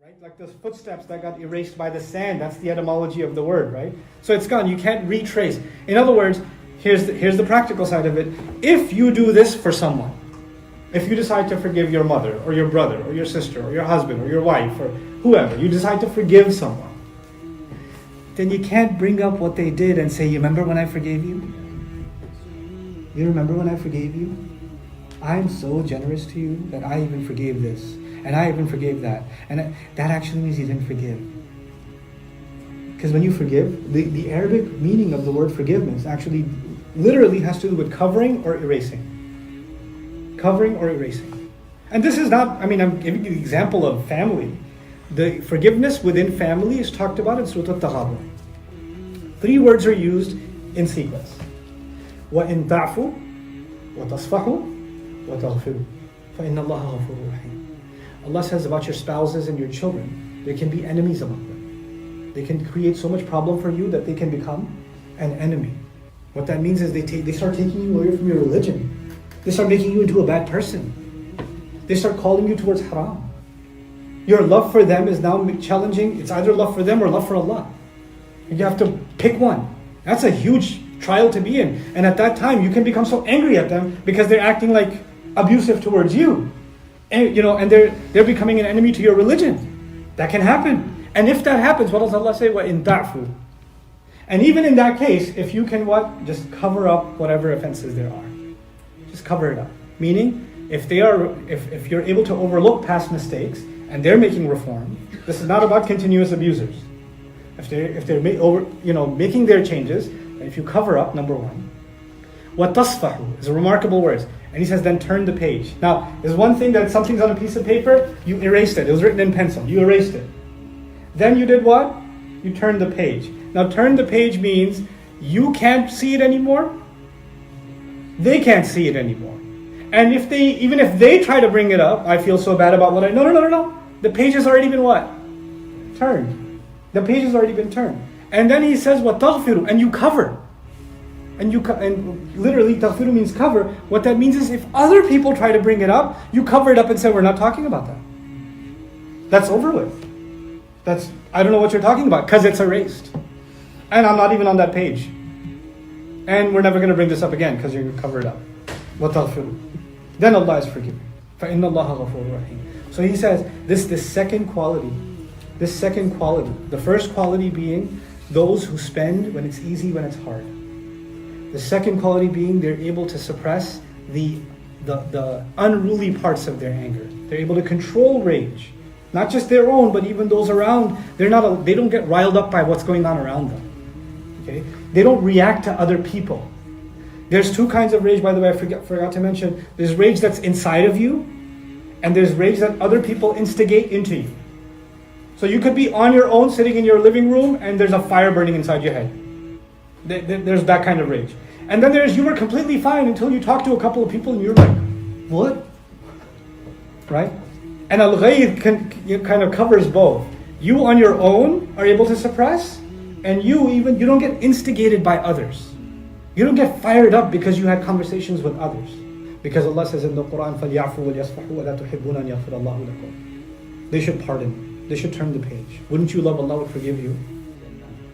Right? Like those footsteps that got erased by the sand. That's the etymology of the word, right? So it's gone. You can't retrace. In other words, here's the practical side of it. If you do this for someone, if you decide to forgive your mother or your brother or your sister or your husband or your wife or whoever, you decide to forgive someone, then you can't bring up what they did and say, you remember when I forgave you? You remember when I forgave you? I'm so generous to you that I even forgave this. And I even forgave that. And that actually means you didn't forgive. Because when you forgive, the Arabic meaning of the word forgiveness actually literally has to do with covering or erasing. Covering or erasing. And this is not, I'm giving you the example of family. The forgiveness within family is talked about in Surah Al-Taghabun. 3 words are used in sequence. وَإِن تَعْفُوا وَتَصْفَحُوا وَتَغْفِرُوا فَإِنَّ اللَّهَ غَفُورٌ رَحِيمٌ. Allah says about your spouses and your children, there can be enemies among them. They can create so much problem for you that they can become an enemy. What that means is they start taking you away from your religion. They start making you into a bad person. They start calling you towards haram. Your love for them is now challenging. It's either love for them or love for Allah. You have to pick one. That's a huge trial to be in. And at that time, you can become so angry at them because they're acting like abusive towards you. And, and they're becoming an enemy to your religion. That can happen. And if that happens, what does Allah say? وَإِن تَعْفُوا. And even in that case, if you can just cover up whatever offenses there are. Just cover it up. Meaning, if you're able to overlook past mistakes and they're making reform, this is not about continuous abusers. If they're making their changes, if you cover up, number one. وَتَصْفَحُوا is a remarkable word. And he says, then turn the page. Now, there's one thing that something's on a piece of paper, you erased it. It was written in pencil. You erased it. Then you did what? You turned the page. Now, turn the page means you can't see it anymore. They can't see it anymore. And even if they try to bring it up, I feel so bad about what I... No. The page has already been what? Turned. The page has already been turned. And then he says, وَتَغْفِرُوا, and you cover. And literally, taghfiru means cover. What that means is if other people try to bring it up, you cover it up and say, we're not talking about that. That's over with. I don't know what you're talking about, because it's erased. And I'm not even on that page. And we're never going to bring this up again, because you're going to cover it up. وَتَغْفِرُوا. Then Allah is forgiving. فَإِنَّ اللَّهَ غَفُورٌ رَحِيمٌ. So he says, this second quality, the first quality being those who spend when it's easy, when it's hard. The second quality being they're able to suppress the unruly parts of their anger. They're able to control rage. Not just their own, but even those around. They don't get riled up by what's going on around them. Okay? They don't react to other people. There's 2 kinds of rage, by the way, I forgot to mention. There's rage that's inside of you, and there's rage that other people instigate into you. So you could be on your own, sitting in your living room, and there's a fire burning inside your head. There's that kind of rage. And then you were completely fine until you talk to a couple of people and you're like, what? Right? And al-ghayth kind of covers both. You on your own are able to suppress, and you don't get instigated by others. You don't get fired up because you had conversations with others. Because Allah says in the Quran, فَلْيَعْفُوا وَلْيَصْفَحُوا وَلَا تُحِبُّونَ أَنْ يَغْفِرَ اللَّهُ لَكُمْ. They should pardon. They should turn the page. Wouldn't you love Allah would forgive you?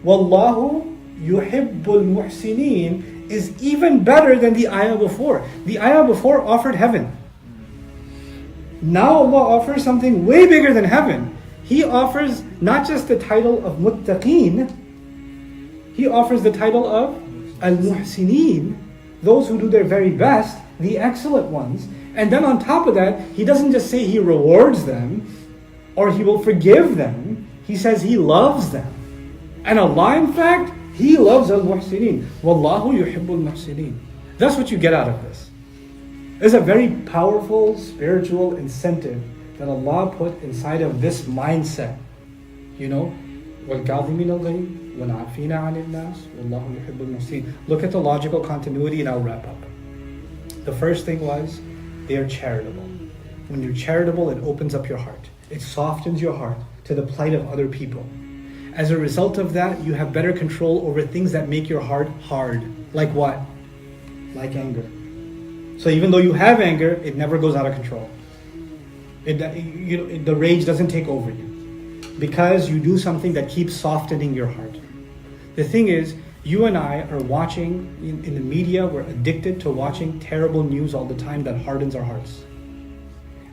Wallahu yuhibbul muhsinin is even better than the ayah before. The ayah before offered heaven. Now Allah offers something way bigger than heaven. He offers not just the title of muttaqeen, He offers the title of al-muhsinin, those who do their very best, the excellent ones. And then on top of that, He doesn't just say He rewards them or He will forgive them. He says He loves them. And Allah, in fact, He loves al-muhsinin. Wallahu yuhibbul muhsinin. That's what you get out of this. There's a very powerful spiritual incentive that Allah put inside of this mindset. وَالْكَاظِمِينَ الْغَيْظَ وَالْعَافِينَ عَنِ النَّاسِ وَاللَّهُ يُحِبُّ الْمُحْسِنِينَ. Look at the logical continuity and I'll wrap up. The first thing was, they are charitable. When you're charitable, it opens up your heart. It softens your heart to the plight of other people. As a result of that, you have better control over things that make your heart hard. Like what? Like anger. So even though you have anger, it never goes out of control. The rage doesn't take over you. because you do something that keeps softening your heart. The thing is, you and I are watching, in the media, we're addicted to watching terrible news all the time that hardens our hearts.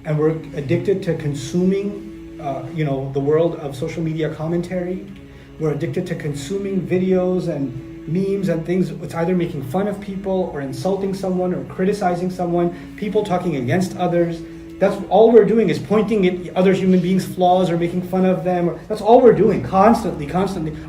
And we're addicted to consuming, the world of social media commentary. We're addicted to consuming videos and memes and things. It's either making fun of people or insulting someone or criticizing someone, people talking against others. That's all we're doing, is pointing at other human beings' flaws or making fun of them. That's all we're doing, constantly.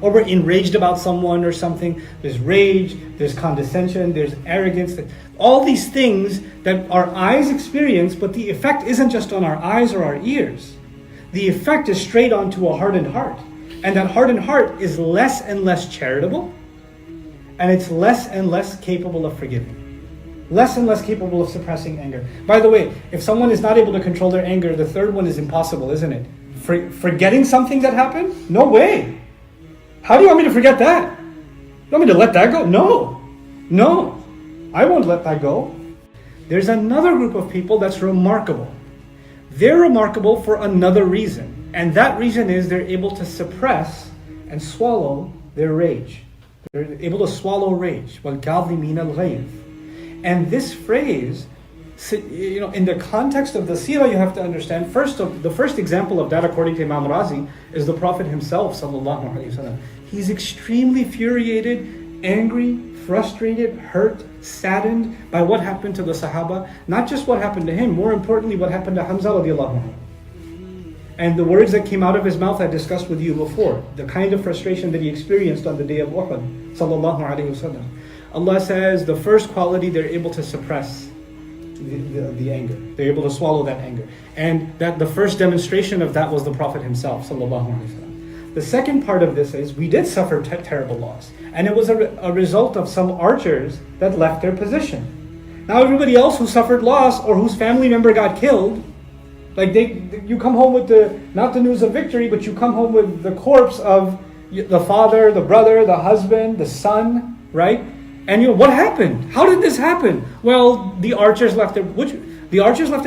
Or we're enraged about someone or something. There's rage, there's condescension, there's arrogance. All these things that our eyes experience, but the effect isn't just on our eyes or our ears. The effect is straight onto a hardened heart. And that hardened heart is less and less charitable, and it's less and less capable of forgiving. Less and less capable of suppressing anger. By the way, if someone is not able to control their anger, the third one is impossible, isn't it? Forgetting something that happened? No way. How do you want me to forget that? You want me to let that go? No. I won't let that go. There's another group of people that's remarkable. They're remarkable for another reason. And that reason is they're able to suppress and swallow their rage. They're able to swallow rage. وَالْكَاظِمِينَ الْغَيْظَ. And this phrase, in the context of the seerah, you have to understand, the first example of that, according to Imam Razi, is the Prophet himself, sallallahu alaihi wasallam. He's extremely infuriated, angry, frustrated, hurt, saddened by what happened to the Sahaba. Not just what happened to him, more importantly, what happened to Hamza radiallahu anhu. And the words that came out of his mouth I discussed with you before, the kind of frustration that he experienced on the day of Uhud, sallallahu alaihi wasallam. Allah says the first quality, they're able to suppress the anger. They're able to swallow that anger. And that the first demonstration of that was the Prophet himself, sallallahu alaihi wasallam. The second part of this is we did suffer terrible loss. And it was a result of some archers that left their position. Now everybody else who suffered loss or whose family member got killed, you come home with not the news of victory, but you come home with the corpse of the father, the brother, the husband, the son, right? And what happened? How did this happen? Well, the archers left their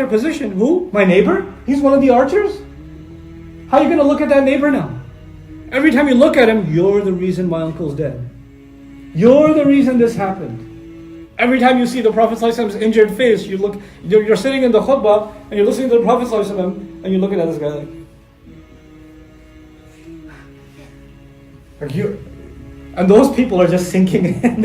position. Who? My neighbor? He's one of the archers? How are you going to look at that neighbor now? Every time you look at him, you're the reason my uncle's dead. You're the reason this happened. Every time you see the Prophet ﷺ's injured face, you're sitting in the khutbah and you're listening to the Prophet ﷺ and you're looking at this guy and those people are just sinking in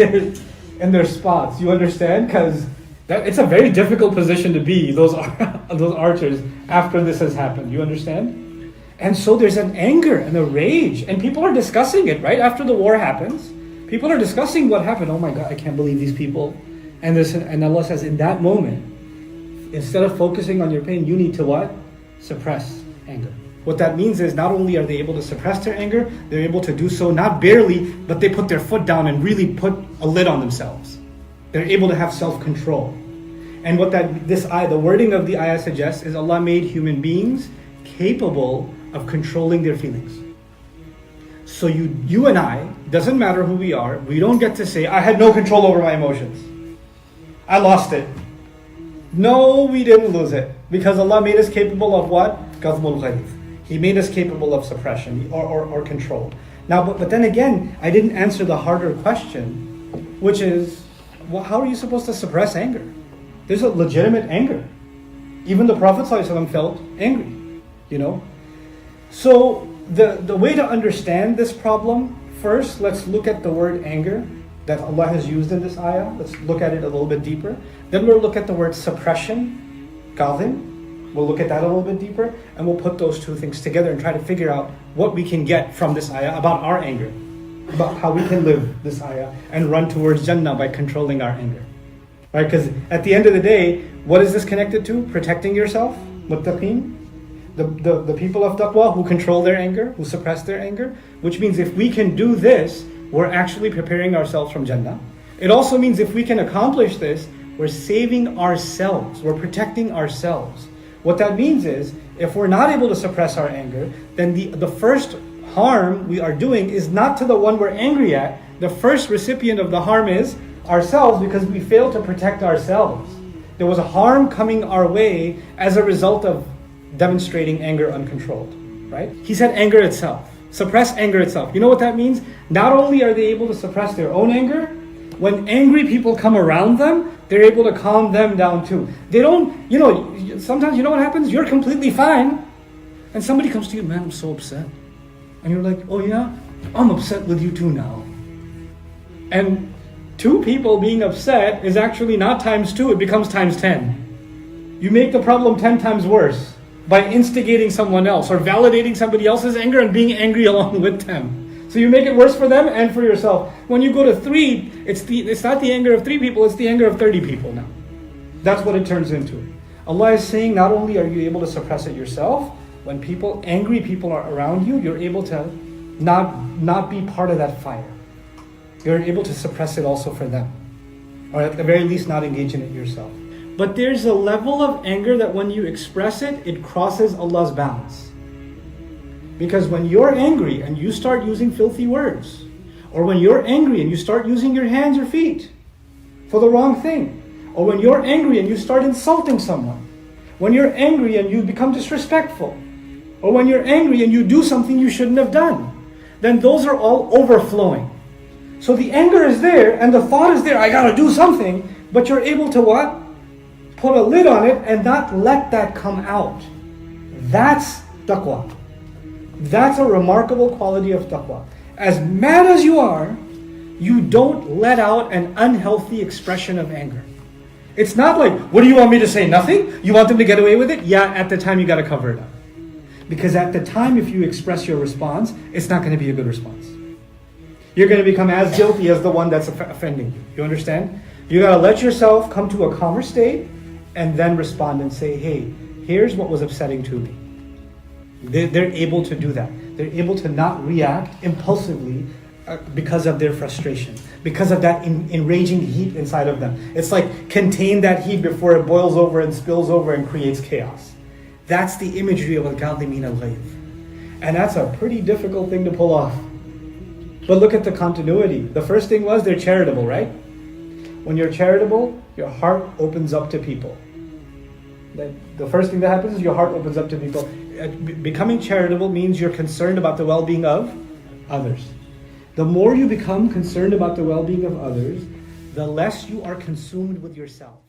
their spots. You understand? Because it's a very difficult position to be, those archers, after this has happened. You understand? And so there's an anger and a rage, and people are discussing it, right? After the war happens, people are discussing what happened. Oh my God, I can't believe these people. And Allah says, in that moment, instead of focusing on your pain, you need to what? Suppress anger. What that means is not only are they able to suppress their anger, they're able to do so not barely, but they put their foot down and really put a lid on themselves. They're able to have self-control. And what the wording of the ayah suggests is Allah made human beings capable of controlling their feelings. So you and I, doesn't matter who we are, we don't get to say, I had no control over my emotions. I lost it. No, we didn't lose it. Because Allah made us capable of what? Qadhmul ghayth. He made us capable of suppression or control. Now, but then again, I didn't answer the harder question, which is, how are you supposed to suppress anger? There's a legitimate anger. Even the Prophet ﷺ felt angry, So the way to understand this problem, first, let's look at the word anger that Allah has used in this ayah. Let's look at it a little bit deeper. Then we'll look at the word suppression, qadhim. We'll look at that a little bit deeper, and we'll put those two things together and try to figure out what we can get from this ayah about our anger, about how we can live this ayah and run towards Jannah by controlling our anger. Right? Because at the end of the day, what is this connected to? Protecting yourself, muttaqeen, the people of taqwa who control their anger, who suppress their anger, which means if we can do this, we're actually preparing ourselves from Jannah. It also means if we can accomplish this, we're saving ourselves, we're protecting ourselves. What that means is, if we're not able to suppress our anger, then the first harm we are doing is not to the one we're angry at. The first recipient of the harm is ourselves, because we fail to protect ourselves. There was a harm coming our way as a result of demonstrating anger uncontrolled. right? He said anger itself. Suppress anger itself. You know what that means? Not only are they able to suppress their own anger, when angry people come around them, they're able to calm them down too. They don't, sometimes you know what happens? You're completely fine. And somebody comes to you, man, I'm so upset. And you're like, oh yeah? I'm upset with you too now. And two people being upset is actually not times 2, it becomes times 10. You make the problem 10 times worse by instigating someone else or validating somebody else's anger and being angry along with them. So you make it worse for them and for yourself. When you go to 3, it's not the anger of 3 people, it's the anger of 30 people now. That's what it turns into. Allah is saying not only are you able to suppress it yourself, when angry people are around you, you're able to not be part of that fire. You're able to suppress it also for them. Or at the very least not engage in it yourself. But there's a level of anger that when you express it, it crosses Allah's bounds. Because when you're angry and you start using filthy words, or when you're angry and you start using your hands or feet for the wrong thing, or when you're angry and you start insulting someone, when you're angry and you become disrespectful, or when you're angry and you do something you shouldn't have done, then those are all overflowing. So the anger is there and the thought is there, I gotta do something, but you're able to what? Put a lid on it and not let that come out. That's taqwa. That's a remarkable quality of taqwa. As mad as you are, you don't let out an unhealthy expression of anger. It's not like, what do you want me to say? Nothing? You want them to get away with it? Yeah, at the time you got to cover it up. Because at the time, if you express your response, it's not going to be a good response. You're going to become as guilty as the one that's offending you. You understand? You got to let yourself come to a calmer state and then respond and say, hey, here's what was upsetting to me. They're able to do that. They're able to not react impulsively because of their frustration, because of that enraging heat inside of them. It's like contain that heat before it boils over and spills over and creates chaos. That's the imagery of al-kadhi min al-ghayz. And that's a pretty difficult thing to pull off. But look at the continuity. The first thing was they're charitable, right? When you're charitable, your heart opens up to people. The first thing that happens is your heart opens up to people. Becoming charitable means you're concerned about the well-being of others. The more you become concerned about the well-being of others, the less you are consumed with yourself.